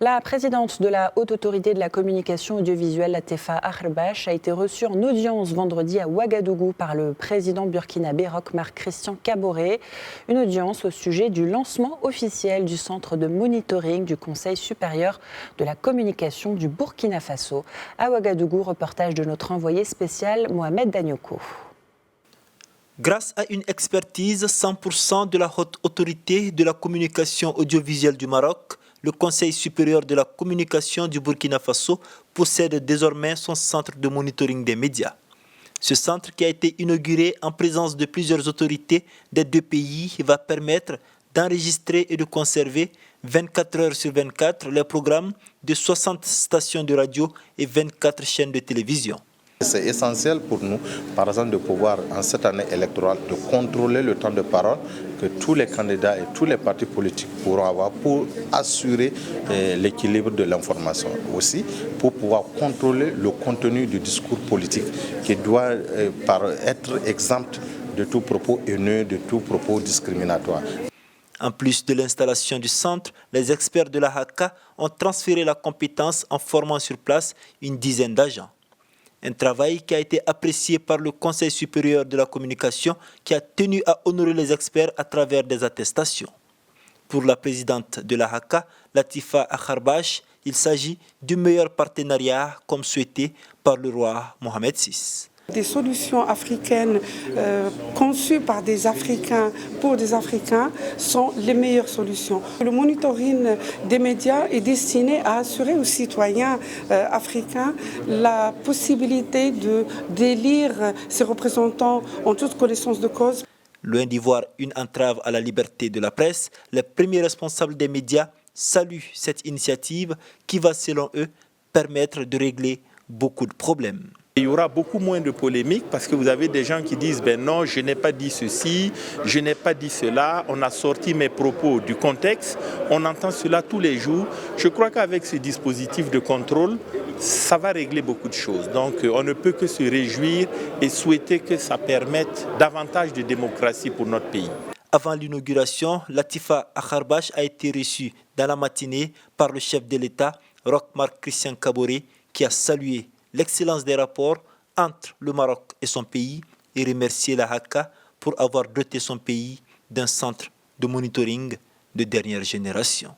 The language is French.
La présidente de la Haute Autorité de la Communication Audiovisuelle, Latifa Akharbache, a été reçue en audience vendredi à Ouagadougou par le président burkinabé Roch Marc Christian Kaboré. Une audience au sujet du lancement officiel du centre de monitoring du Conseil supérieur de la communication du Burkina Faso. À Ouagadougou, reportage de notre envoyé spécial Mohamed Danyoko. Grâce à une expertise 100% de la Haute Autorité de la Communication Audiovisuelle du Maroc, le Conseil supérieur de la communication du Burkina Faso possède désormais son centre de monitoring des médias. Ce centre, qui a été inauguré en présence de plusieurs autorités des deux pays, va permettre d'enregistrer et de conserver 24 heures sur 24 les programmes de 60 stations de radio et 24 chaînes de télévision. C'est essentiel pour nous, par exemple, de pouvoir, en cette année électorale, de contrôler le temps de parole que tous les candidats et tous les partis politiques pourront avoir pour assurer l'équilibre de l'information. Aussi, pour pouvoir contrôler le contenu du discours politique qui doit être exempt de tout propos haineux, de tout propos discriminatoire. En plus de l'installation du centre, les experts de la HACA ont transféré la compétence en formant sur place une dizaine d'agents. Un travail qui a été apprécié par le Conseil supérieur de la communication qui a tenu à honorer les experts à travers des attestations. Pour la présidente de la HACA, Latifa Akharbache, il s'agit du meilleur partenariat comme souhaité par le roi Mohamed VI. Des solutions africaines conçues par des Africains pour des Africains sont les meilleures solutions. Le monitoring des médias est destiné à assurer aux citoyens africains la possibilité d'élire ses représentants en toute connaissance de cause. Loin d'y voir une entrave à la liberté de la presse, les premiers responsables des médias saluent cette initiative qui va, selon eux, permettre de régler beaucoup de problèmes. Il y aura beaucoup moins de polémiques parce que vous avez des gens qui disent « ben non, je n'ai pas dit ceci, je n'ai pas dit cela, on a sorti mes propos du contexte ». On entend cela tous les jours. Je crois qu'avec ce dispositif de contrôle, ça va régler beaucoup de choses. Donc on ne peut que se réjouir et souhaiter que ça permette davantage de démocratie pour notre pays. Avant l'inauguration, Latifa Akharbache a été reçue dans la matinée par le chef de l'État, Roch Marc Christian Kaboré, qui a salué l'excellence des rapports entre le Maroc et son pays et remercier la HACA pour avoir doté son pays d'un centre de monitoring de dernière génération.